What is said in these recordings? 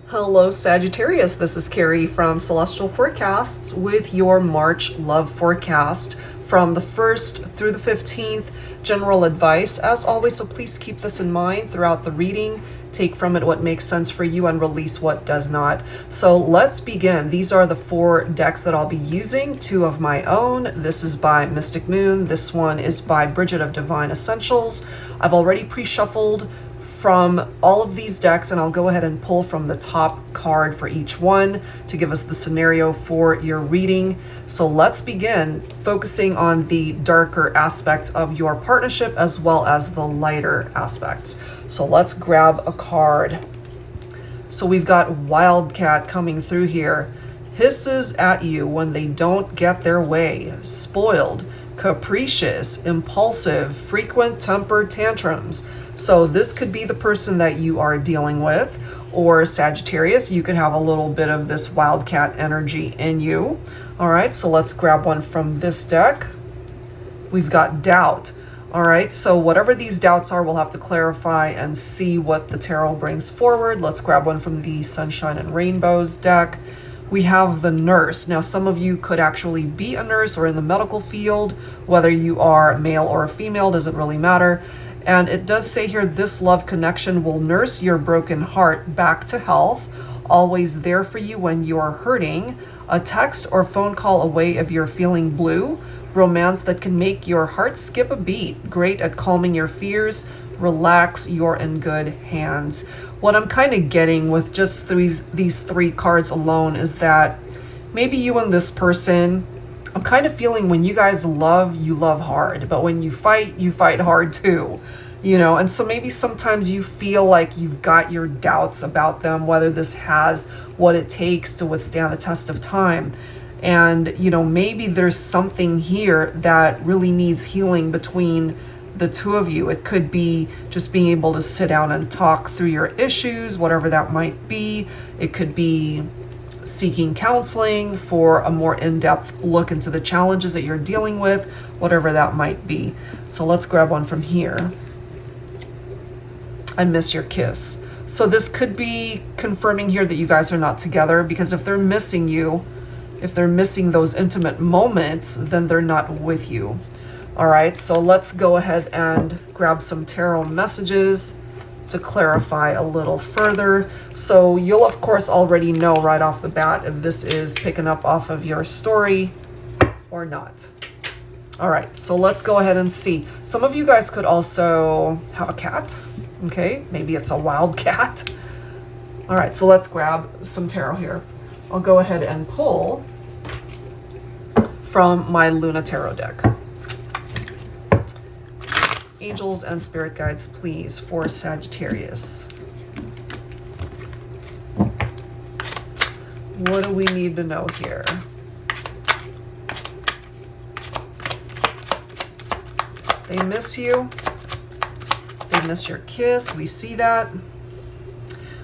Hello, Sagittarius. This is Carrie from Celestial Forecasts with your March love forecast from the 1st through the 15th. General advice, as always, so please keep this in mind throughout the reading. Take from it what makes sense for you and release what does not. So let's begin. These are the 4 decks that I'll be using, 2 of my own. This is by Mystic Moon. This one is by Bridget of Divine Essentials. I've already pre-shuffled from all of these decks, and I'll go ahead and pull from the top card for each one to give us the scenario for your reading. So let's begin focusing on the darker aspects of your partnership as well as the lighter aspects. So let's grab a card. So we've got Wildcat coming through here. Hisses at you when they don't get their way. Spoiled, capricious, impulsive, frequent temper tantrums. So this could be the person that you are dealing with, or Sagittarius, you could have a little bit of this wildcat energy in you. All right, so let's grab one from this deck. We've got doubt. All right, so whatever these doubts are, we'll have to clarify and see what the tarot brings forward. Let's grab one from the Sunshine and Rainbows deck. We have the nurse. Now, some of you could actually be a nurse or in the medical field. Whether you are male or female doesn't really matter. And it does say here, this love connection will nurse your broken heart back to health, always there for you when you're hurting, a text or phone call away if you're feeling blue, romance that can make your heart skip a beat, great at calming your fears, relax, you're in good hands. What I'm kind of getting with just these 3 cards alone is that maybe you and this person, I'm kind of feeling when you guys love, you love hard, but when you fight hard too, you know. And so maybe sometimes you feel like you've got your doubts about them, whether this has what it takes to withstand the test of time. And, you know, maybe there's something here that really needs healing between the 2 of you. It could be just being able to sit down and talk through your issues, whatever that might be. It could be seeking counseling for a more in-depth look into the challenges that you're dealing with, whatever that might be. So let's grab one from here. I miss your kiss. So this could be confirming here that you guys are not together, because if they're missing you, if they're missing those intimate moments, then they're not with you. All right, so let's go ahead and grab some tarot messages to clarify a little further. So you'll of course already know right off the bat if this is picking up off of your story or not. All right, so let's go ahead and see. Some of you guys could also have a cat. Okay, maybe it's a wild cat. All right, so let's grab some tarot here. I'll go ahead and pull from my Luna Tarot deck. Angels and spirit guides, please, for Sagittarius. What do we need to know here? They miss you. They miss your kiss. We see that.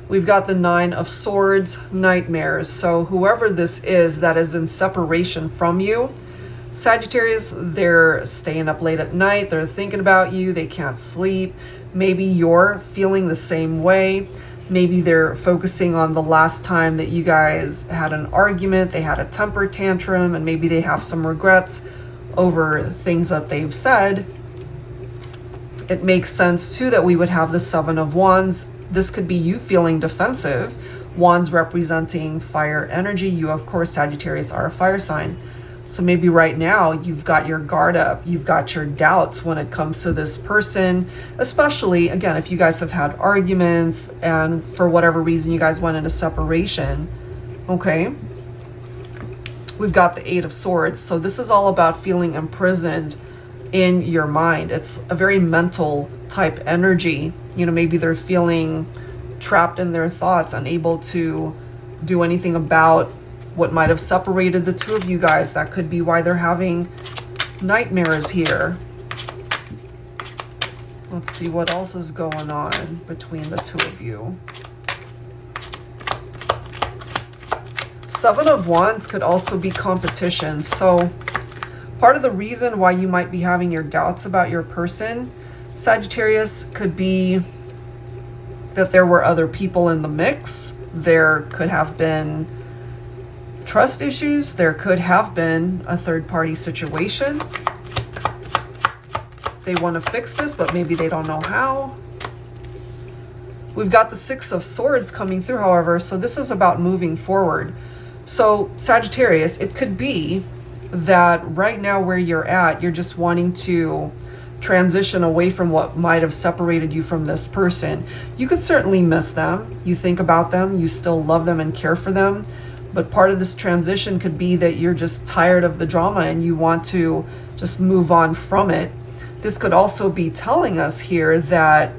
We've got the 9 of Swords, nightmares. So whoever this is that is in separation from you, Sagittarius, they're staying up late at night. They're thinking about you. They can't sleep. Maybe you're feeling the same way. Maybe they're focusing on the last time that you guys had an argument. They had a temper tantrum, and maybe they have some regrets over things that they've said. It makes sense too that we would have the 7 of Wands. This could be you feeling defensive. Wands representing fire energy. You, of course, Sagittarius, are a fire sign. So maybe right now you've got your guard up. You've got your doubts when it comes to this person, especially, again, if you guys have had arguments and for whatever reason you guys went into separation. Okay. We've got the 8 of Swords. So this is all about feeling imprisoned in your mind. It's a very mental type energy. You know, maybe they're feeling trapped in their thoughts, unable to do anything about what might have separated the 2 of you guys. That could be why they're having nightmares here. Let's see what else is going on between the 2 of you. 7 of Wands could also be competition. So part of the reason why you might be having your doubts about your person, Sagittarius, could be that there were other people in the mix. There could have been trust issues. There could have been a third-party situation. They want to fix this, but maybe they don't know how. We've got the Six of Swords coming through, however, so this is about moving forward. So Sagittarius, it could be that right now where you're at, you're just wanting to transition away from what might have separated you from this person. You could certainly miss them. You think about them, you still love them and care for them. But part of this transition could be that you're just tired of the drama and you want to just move on from it. This could also be telling us here that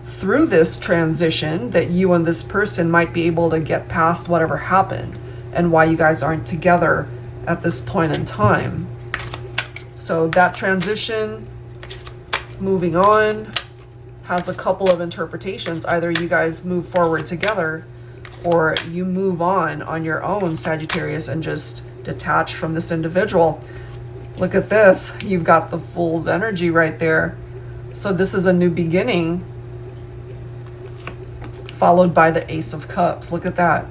through this transition that you and this person might be able to get past whatever happened and why you guys aren't together at this point in time. So that transition, moving on, has a couple of interpretations. Either you guys move forward together or you move on your own, Sagittarius, and just detach from this individual. Look at this. You've got the Fool's energy right there. So this is a new beginning, followed by the Ace of Cups. Look at that.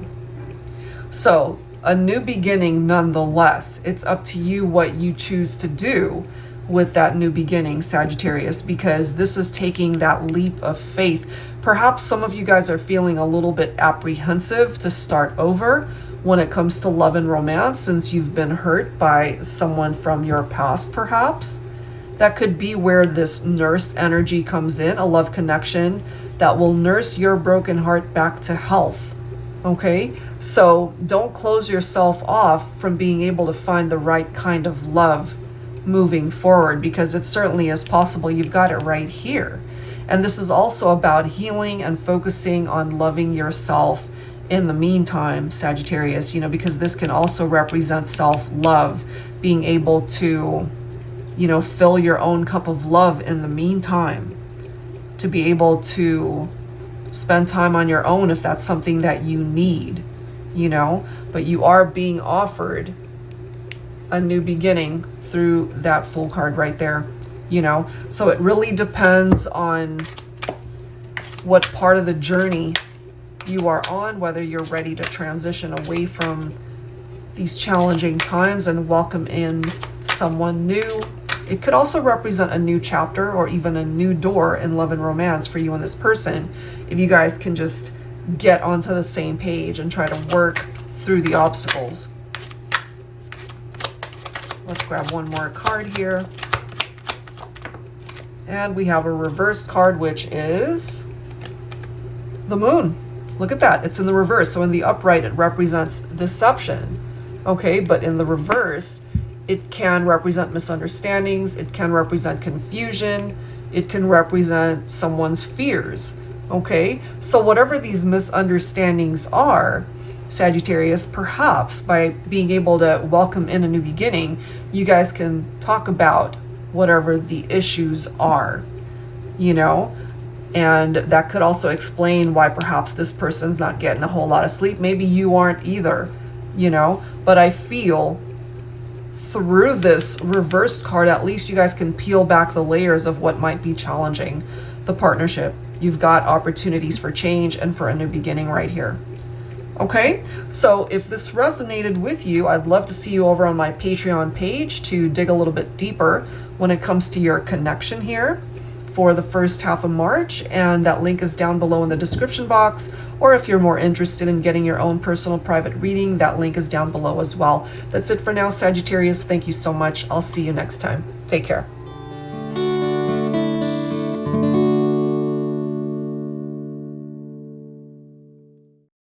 So a new beginning nonetheless. It's up to you what you choose to do with that new beginning, Sagittarius, because this is taking that leap of faith. Perhaps some of you guys are feeling a little bit apprehensive to start over when it comes to love and romance, since you've been hurt by someone from your past, perhaps. That could be where this nurse energy comes in, a love connection that will nurse your broken heart back to health. Okay? So don't close yourself off from being able to find the right kind of love moving forward, because it certainly is possible. You've got it right here. And this is also about healing and focusing on loving yourself in the meantime, Sagittarius, because this can also represent self-love, being able to, fill your own cup of love in the meantime, to be able to spend time on your own if that's something that you need, but you are being offered a new beginning through that Fool card right there, so it really depends on what part of the journey you are on, whether you're ready to transition away from these challenging times and welcome in someone new. It could also represent a new chapter or even a new door in love and romance for you and this person, if you guys can just get onto the same page and try to work through the obstacles. Let's grab one more card here. And we have a reversed card, which is the Moon. Look at that. It's in the reverse. So in the upright, it represents deception. Okay, but in the reverse, it can represent misunderstandings. It can represent confusion. It can represent someone's fears. Okay, so whatever these misunderstandings are, Sagittarius, perhaps by being able to welcome in a new beginning, you guys can talk about whatever the issues are, and that could also explain why perhaps this person's not getting a whole lot of sleep. Maybe you aren't either, but I feel through this reversed card, at least you guys can peel back the layers of what might be challenging the partnership. You've got opportunities for change and for a new beginning right here. Okay, so if this resonated with you, I'd love to see you over on my Patreon page to dig a little bit deeper when it comes to your connection here for the first half of March, and that link is down below in the description box. Or if you're more interested in getting your own personal private reading, that link is down below as well. That's it for now, Sagittarius. Thank you so much. I'll see you next time. Take care.